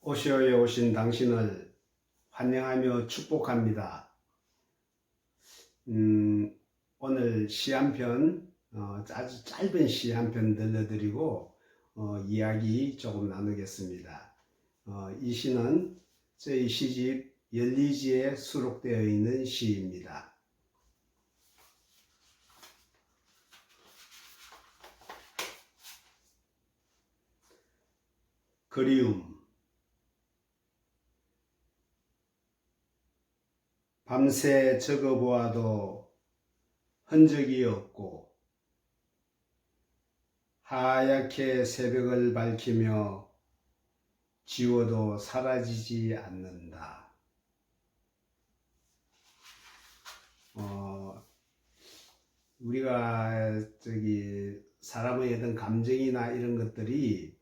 오시오에 오신 당신을 환영하며 축복합니다. 오늘 시 한 편, 아주 짧은 시 한 편 들려드리고 이야기 조금 나누겠습니다. 이 시는 저희 시집 열리지에 수록되어 있는 시입니다. 그리움. 밤새 적어보아도 흔적이 없고 하얗게 새벽을 밝히며 지워도 사라지지 않는다. 우리가 사람의 어떤 감정이나 이런 것들이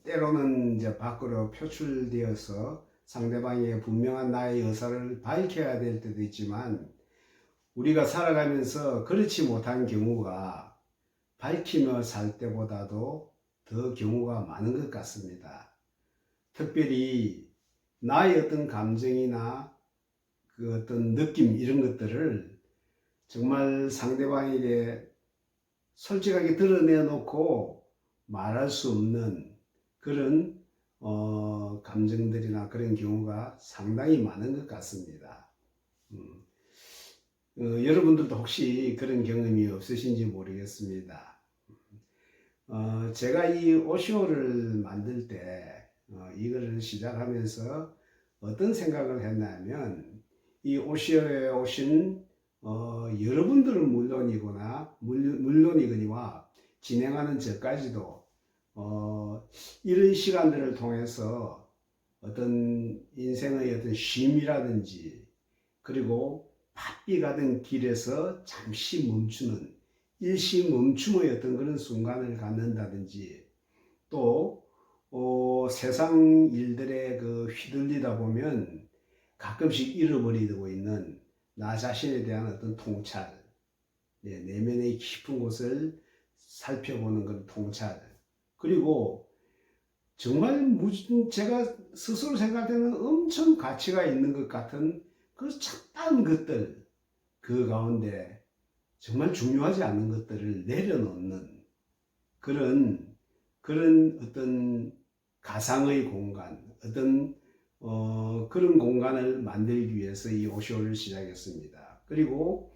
때로는 이제 밖으로 표출되어서 상대방의 분명한 나의 의사를 밝혀야 될 때도 있지만, 우리가 살아가면서 그렇지 못한 경우가 밝히며 살 때보다도 더 경우가 많은 것 같습니다. 특별히 나의 어떤 감정이나 그 어떤 느낌, 이런 것들을 정말 상대방에게 솔직하게 드러내놓고 말할 수 없는 그런 감정들이나 그런 경우가 상당히 많은 것 같습니다. 여러분들도 혹시 그런 경험이 없으신지 모르겠습니다. 제가 이 오쇼를 만들 때 이거를 시작하면서 어떤 생각을 했냐면, 이 오쇼에 오신 여러분들은 물론이거니와 진행하는 저까지도 이런 시간들을 통해서 어떤 인생의 어떤 쉼이라든지, 그리고 바삐 가던 길에서 잠시 멈추는 일시 멈춤의 어떤 그런 순간을 갖는다든지, 또 세상 일들에 휘둘리다 보면 가끔씩 잃어버리고 있는 나 자신에 대한 어떤 통찰, 내면의 깊은 곳을 살펴보는 그런 통찰, 그리고 정말 제가 스스로 생각하는 엄청 가치가 있는 것 같은 그 작은 것들, 그 가운데 정말 중요하지 않은 것들을 내려놓는 그런 어떤 가상의 공간, 어떤 그런 공간을 만들기 위해서 이 오쇼를 시작했습니다. 그리고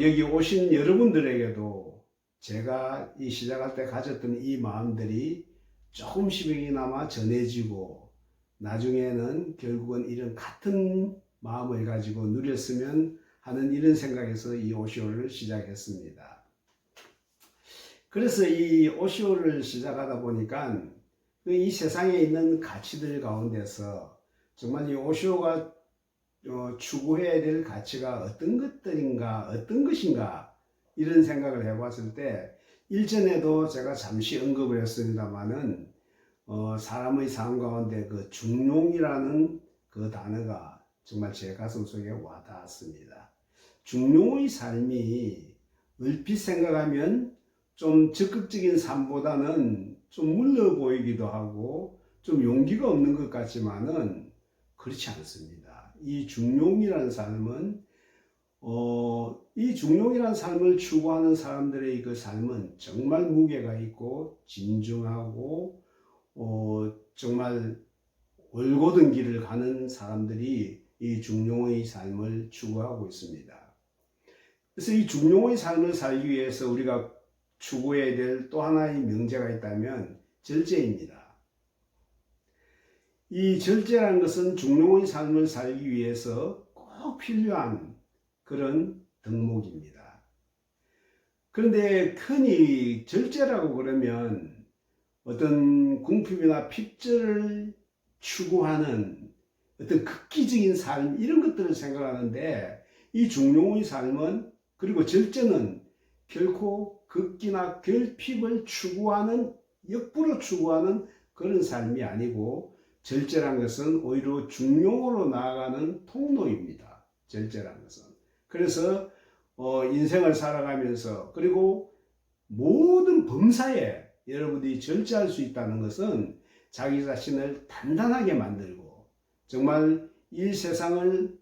여기 오신 여러분들에게도 제가 이 시작할 때 가졌던 이 마음들이 조금씩이나마 전해지고, 나중에는 결국은 이런 같은 마음을 가지고 누렸으면 하는 이런 생각에서 이 오쇼를 시작했습니다. 그래서 이 오쇼를 시작하다 보니까 이 세상에 있는 가치들 가운데서 정말 이 오쇼가 추구해야 될 가치가 어떤 것인가, 이런 생각을 해봤을 때, 일전에도 제가 잠시 언급을 했습니다마는 사람의 삶 가운데 그 중용이라는 그 단어가 정말 제 가슴 속에 와닿았습니다. 중용의 삶이 얼핏 생각하면 좀 적극적인 삶보다는 좀 물러 보이기도 하고 좀 용기가 없는 것 같지만은 그렇지 않습니다. 이 중용이라는 삶은 이 중용이라는 삶을 추구하는 사람들의 그 삶은 정말 무게가 있고 진중하고 정말 올곧은 길을 가는 사람들이 이 중용의 삶을 추구하고 있습니다. 그래서 이 중용의 삶을 살기 위해서 우리가 추구해야 될 또 하나의 명제가 있다면 절제입니다. 이 절제라는 것은 중용의 삶을 살기 위해서 꼭 필요한 그런 덕목입니다. 그런데 흔히 절제라고 그러면 어떤 궁핍이나 핍절을 추구하는 어떤 극기적인 삶, 이런 것들을 생각하는데, 이 중용의 삶은, 그리고 절제는 결코 극기나 결핍을 추구하는, 역부로 추구하는 그런 삶이 아니고, 절제란 것은 오히려 중용으로 나아가는 통로입니다. 절제란 것은. 그래서 인생을 살아가면서, 그리고 모든 범사에 여러분들이 절제할 수 있다는 것은 자기 자신을 단단하게 만들고 정말 이 세상을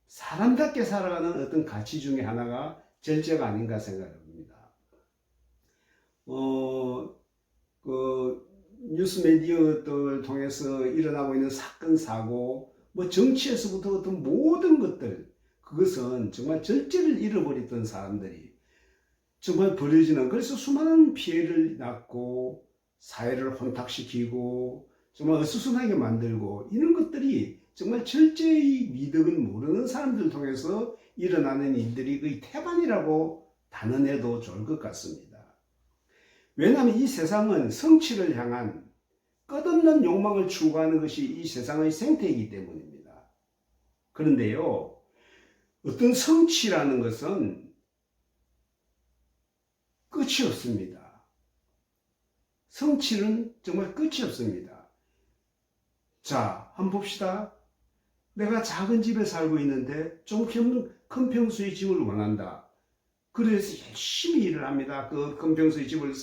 사람답게 살아가는 어떤 가치 중에 하나가 절제가 아닌가 생각합니다. 뉴스 미디어를 통해서 일어나고 있는 사건, 사고, 뭐 정치에서부터 어떤 모든 것들, 그것은 정말 절제를 잃어버렸던 사람들이 정말 벌어지는, 그래서 수많은 피해를 낳고 사회를 혼탁시키고 정말 어수선하게 만들고, 이런 것들이 정말 절제의 미덕을 모르는 사람들 통해서 일어나는 일들이 거의 태반이라고 단언해도 좋을 것 같습니다. 왜냐하면 이 세상은 성취를 향한 끝없는 욕망을 추구하는 것이 이 세상의 생태이기 때문입니다. 그런데요, 어떤 성취라는 것은 끝이 없습니다. 성취는 정말 끝이 없습니다. 자, 한번 봅시다. 내가 작은 집에 살고 있는데 좀 큰 평수의 집을 원한다. 그래서 열심히 일을 합니다. 그 큰 평수의 집을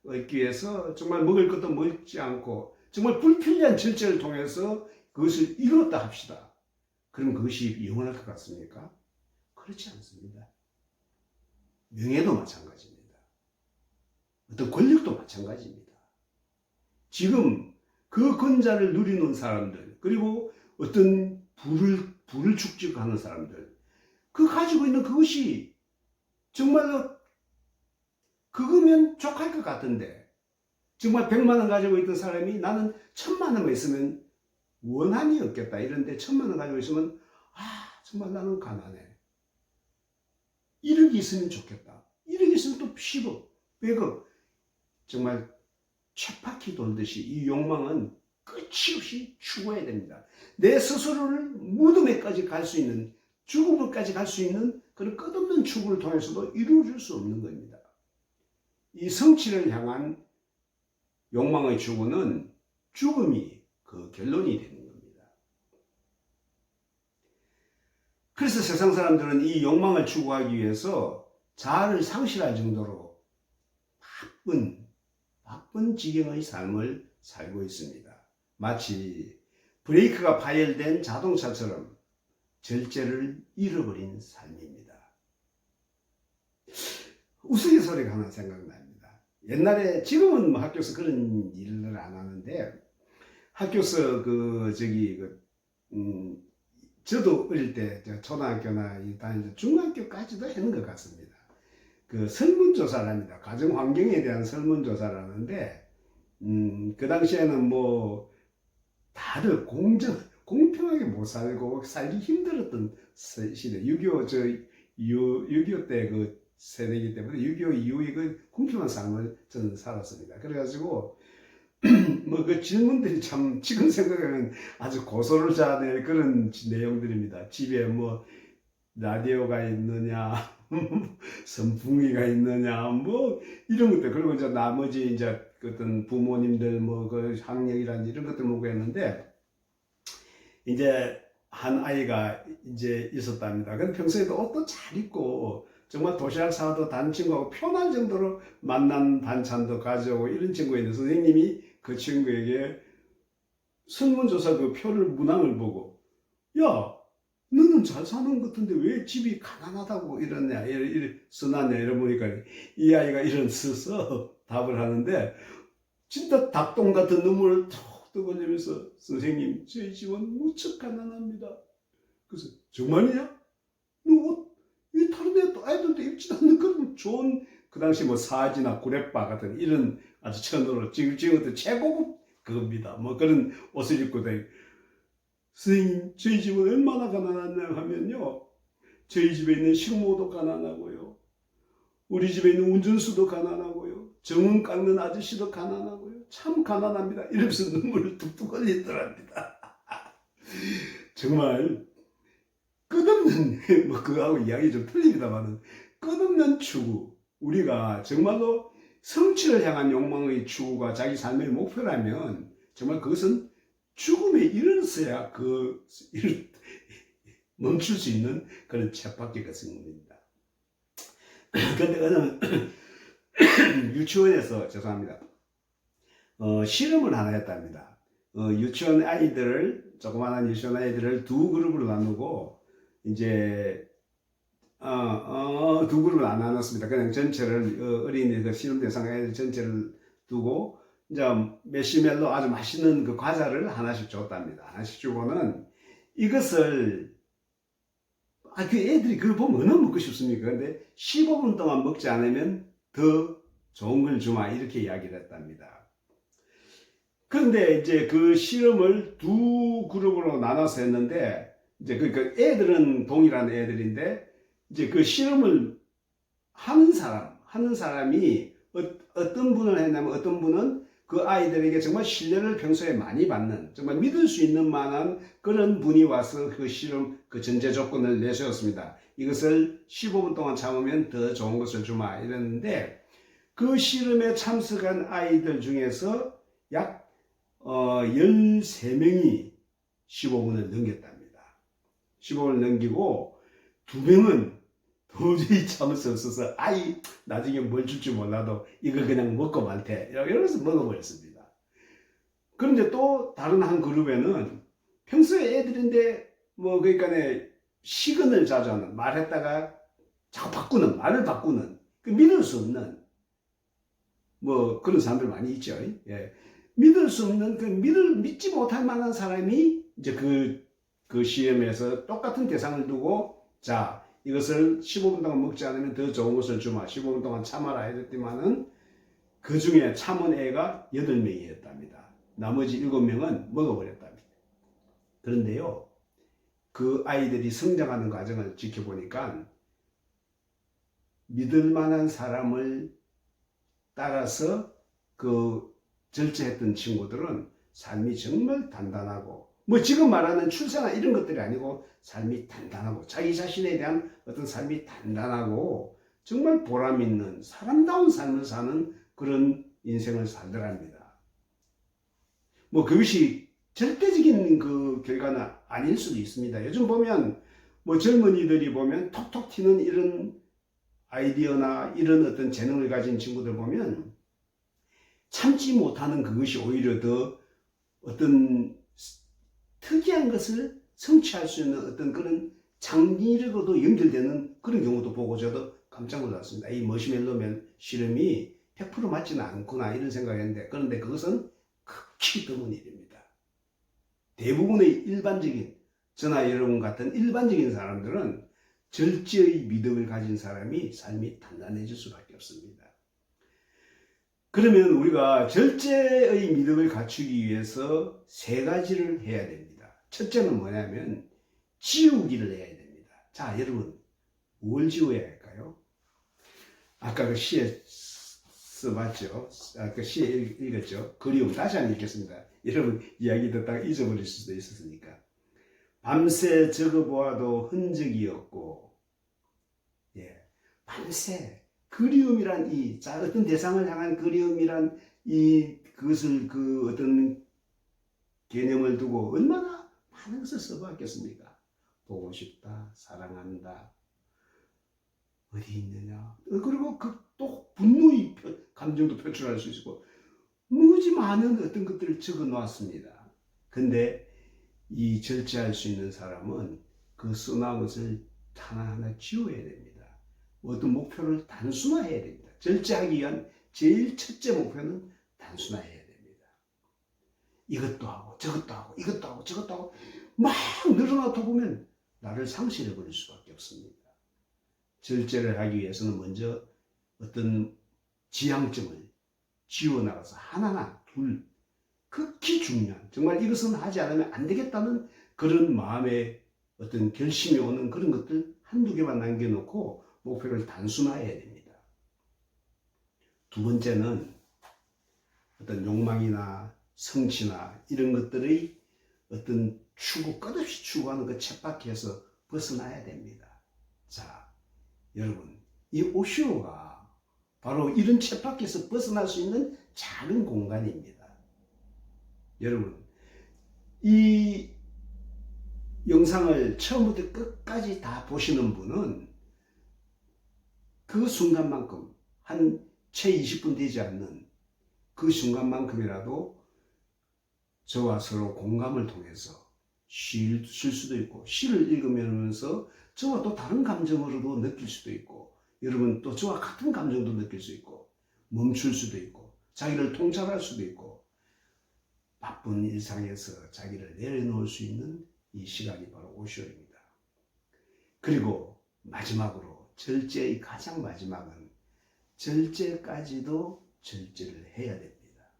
얻기 위해서 정말 먹을 것도 먹지 않고 정말 불필요한 절제를 통해서 그것을 이뤘다 합시다. 그럼 그것이 영원할 것 같습니까? 그렇지 않습니다. 명예도 마찬가지입니다. 어떤 권력도 마찬가지입니다. 지금 그 권자를 누리는 사람들, 그리고 어떤 부를 축적하는 사람들, 그 가지고 있는 그것이 정말로 그거면 족할 것 같은데, 정말 100만 원 가지고 있던 사람이 나는 1000만 원만 있으면 원한이 없겠다 이런데 1000만 원 가지고 있으면 정말 나는 가난해. 1억이 있으면 좋겠다. 1억이 있으면 또 10억, 100억. 정말 쳇바퀴 돌듯이 이 욕망은 끝이 없이 추구해야 됩니다. 내 스스로를 무덤에까지 갈 수 있는, 죽음을까지 갈 수 있는 그런 끝없는 추구를 통해서도 이루어질 수 없는 겁니다. 이 성취를 향한 욕망의 추구는 죽음이 그 결론이 되는 겁니다. 그래서 세상 사람들은 이 욕망을 추구하기 위해서 자아를 상실할 정도로 바쁜 지경의 삶을 살고 있습니다. 마치 브레이크가 파열된 자동차처럼 절제를 잃어버린 삶입니다. 우스갯소리가 하나 생각납니다. 옛날에, 지금은 학교에서 그런 일을 안 하는데, 학교에서 저도 어릴 때 초등학교나 다니면서 중학교까지도 했는 것 같습니다. 그 설문조사를 합니다. 가정환경에 대한 설문조사를 하는데, 그 당시에는 뭐 다들 공평하게 못 살고 살기 힘들었던 시대, 6.25 때 그 세대이기 때문에 6.25 이후에 그 공평한 삶을 저는 살았습니다. 그래가지고 뭐 그 질문들이 참 지금 생각하면 아주 고소를 자낼 그런 내용들입니다. 집에 뭐 라디오가 있느냐, 선풍기가 있느냐, 뭐 이런 것들. 그리고 이제 나머지 이제 어떤 부모님들 뭐 그 학력이라든지 이런 것들 묻고했는데, 이제 한 아이가 이제 있었답니다. 근데 평소에도 옷도 잘 입고 정말 도시락 사도 다른 친구하고 편할 정도로 만난 반찬도 가져오고 이런 친구인데, 선생님이 그 친구에게 설문조사 그 표를 문항을 보고, 야, 너는 잘 사는 것 같은데 왜 집이 가난하다고 이러냐, 이래 써놨냐, 이러보니까 이 아이가 이런 써서 답을 하는데, 진짜 닭똥 같은 눈물을 툭 흘리면서, 선생님, 저희 집은 무척 가난합니다. 그래서, 정말이냐? 너 이 다른 아이들도 입지도 않는 그런 좋은, 그 당시 뭐 사지나 구레빠 같은 이런 아주 천으로 지금부터 최고급 그겁니다. 뭐 그런 옷을 입고 다니고, 선생님, 저희 집은 얼마나 가난하냐 하면요, 저희 집에 있는 식모도 가난하고요, 우리 집에 있는 운전수도 가난하고요, 정원 깎는 아저씨도 가난하고요, 참 가난합니다. 이러면서 눈물을 뚝뚝 흘리더랍니다. 정말 끝없는, 뭐 그거하고 이야기 좀 틀립니다만은, 끝없는 추구, 우리가 정말로 성취를 향한 욕망의 추구가 자기 삶의 목표라면 정말 그것은 죽음에 이르러서야 멈출 수 있는 그런 쳇바퀴 같은 겁니다. 그런데 어느 유치원에서, 죄송합니다, 실험을 하나 했답니다. 유치원 아이들을, 조그마한 유치원 아이들을 두 그룹으로 나누고, 이제, 두 그룹을 안 나눴습니다. 그냥 전체를, 어린이 그 실험 대상 아이들 전체를 두고, 이제 메시멜로 아주 맛있는 그 과자를 하나씩 줬답니다. 하나씩 주고는 이것을, 그 애들이 그걸 보면 얼마나 먹고 싶습니까? 근데 15분 동안 먹지 않으면 더 좋은 걸 주마. 이렇게 이야기를 했답니다. 그런데 이제 그 실험을 두 그룹으로 나눠서 했는데, 이제 그 애들은 동일한 애들인데, 이제 그 실험을 하는 사람이 어떤 분을 했냐면, 어떤 분은 그 아이들에게 정말 신뢰를 평소에 많이 받는, 정말 믿을 수 있는 만한 그런 분이 와서 그 실험, 그 전제 조건을 내세웠습니다. 이것을 15분 동안 참으면 더 좋은 것을 주마. 이랬는데, 그 실험에 참석한 아이들 중에서 약 13명이 15분을 넘겼답니다. 15분을 넘기고 2명은 도저히 참을 수 없어서 나중에 뭘 줄지 몰라도 이거 그냥 먹고 말테 이러면서 먹어버렸습니다. 그런데 또 다른 한 그룹에는 평소에 애들인데 그러니까 시근을 자주 하는, 말했다가 자꾸 바꾸는, 말을 바꾸는, 믿을 수 없는 그런 사람들 많이 있죠. 예. 믿을 수 없는, 믿지 못할 만한 사람이 이제 그 시험에서 똑같은 대상을 두고, 자, 이것을 15분 동안 먹지 않으면 더 좋은 것을 주마. 15분 동안 참아라. 이랬더니만은 그 중에 참은 애가 8명이었답니다. 나머지 7명은 먹어버렸답니다. 그런데요, 그 아이들이 성장하는 과정을 지켜보니까 믿을 만한 사람을 따라서 절제했던 친구들은 삶이 정말 단단하고, 지금 말하는 출세나 이런 것들이 아니고 삶이 단단하고, 자기 자신에 대한 어떤 삶이 단단하고 정말 보람 있는 사람다운 삶을 사는 그런 인생을 살더랍니다. 그것이 절대적인 그 결과는 아닐 수도 있습니다. 요즘 보면 젊은이들이 보면 톡톡 튀는 이런 아이디어나 이런 어떤 재능을 가진 친구들 보면 참지 못하는 그것이 오히려 더 어떤 특이한 것을 성취할 수 있는 어떤 그런 장기력으로도 연결되는 그런 경우도 보고 저도 깜짝 놀랐습니다. 이 머시멜로 실험이 100% 맞지는 않구나 이런 생각했는데, 그런데 그것은 극히 드문 일입니다. 대부분의 일반적인, 저나 여러분 같은 일반적인 사람들은 절제의 믿음을 가진 사람이 삶이 단단해질 수밖에 없습니다. 그러면 우리가 절제의 믿음을 갖추기 위해서 3가지를 해야 됩니다. 첫째는 뭐냐면 지우기를 해야 됩니다. 자, 여러분, 뭘 지워야 할까요? 아까 그 시에 써봤죠? 그 시에 읽었죠? 그리움. 다시 한번 읽겠습니다. 여러분 이야기 듣다가 잊어버릴 수도 있었으니까. 밤새 적어보아도 흔적이 없고, 밤새 그리움이란 어떤 대상을 향한 그리움이란 그것을 어떤 개념을 두고 얼마나 많은 것을 써봤겠습니까? 보고 싶다, 사랑한다, 어디 있느냐, 그리고 또 분노의 감정도 표출할 수 있고, 무지 많은 어떤 것들을 적어 놓았습니다. 근데 이 절제할 수 있는 사람은 그 써놓은 것을 하나하나 지워야 됩니다. 어떤 목표를 단순화해야 됩니다. 절제하기 위한 제일 첫째 목표는 단순화해야 됩니다. 이것도 하고 저것도 하고 이것도 하고 저것도 하고 막 늘어나다 보면 나를 상실해버릴 수밖에 없습니다. 절제를 하기 위해서는 먼저 어떤 지향점을 지워나가서 하나나 둘, 극히 중요한, 정말 이것은 하지 않으면 안 되겠다는 그런 마음의 어떤 결심이 오는 그런 것들 한두 개만 남겨놓고 목표를 단순화해야 됩니다. 두 번째는 어떤 욕망이나 성취나 이런 것들의 어떤 끝없이 추구하는 그 쳇바퀴에서 벗어나야 됩니다. 자, 여러분, 이 오쇼가 바로 이런 쳇바퀴에서 벗어날 수 있는 작은 공간입니다. 여러분, 이 영상을 처음부터 끝까지 다 보시는 분은 그 순간만큼, 한 채 20분 되지 않는 그 순간만큼이라도 저와 서로 공감을 통해서 쉴 수도 있고, 시를 읽으면서 저와 또 다른 감정으로도 느낄 수도 있고, 여러분 또 저와 같은 감정도 느낄 수 있고, 멈출 수도 있고, 자기를 통찰할 수도 있고, 바쁜 일상에서 자기를 내려놓을 수 있는 이 시간이 바로 오쇼입니다. 그리고 마지막으로 절제의 가장 마지막은 절제까지도 절제를 해야 됩니다.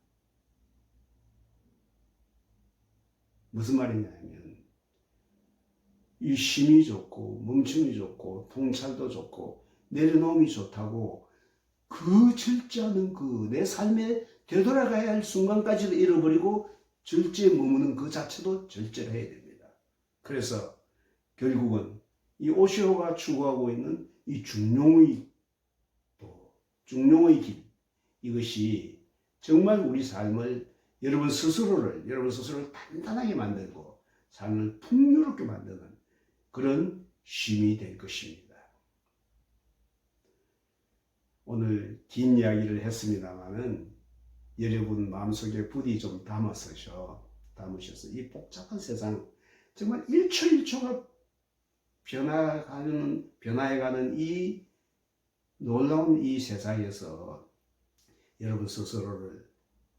무슨 말이냐면 이 쉼이 좋고 멈춤이 좋고 통찰도 좋고 내려놓음이 좋다고 그 절제하는 그 내 삶에 되돌아가야 할 순간까지도 잃어버리고 절제에 머무는 그 자체도 절제를 해야 됩니다. 그래서 결국은 이 오시오가 추구하고 있는 이 중용의 길, 이것이 정말 우리 삶을 여러분 스스로를 단단하게 만들고 삶을 풍요롭게 만드는 그런 쉼이 될 것입니다. 오늘 긴 이야기를 했습니다만은 여러분 마음속에 부디 좀 담으셔서 이 복잡한 세상, 정말 1초 1초가 변화해가는 이 놀라운 이 세상에서 여러분 스스로를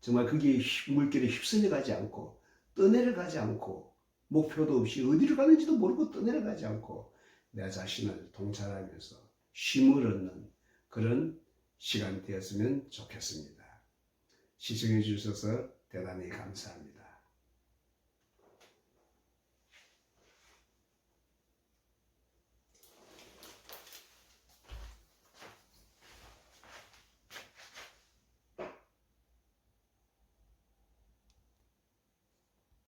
정말 그게 물결에 휩쓸려 가지 않고 떠내려가지 않고 목표도 없이 어디로 가는지도 모르고 떠내려가지 않고 내 자신을 통찰하면서 쉼을 얻는 그런 시간이 되었으면 좋겠습니다. 시청해 주셔서 대단히 감사합니다.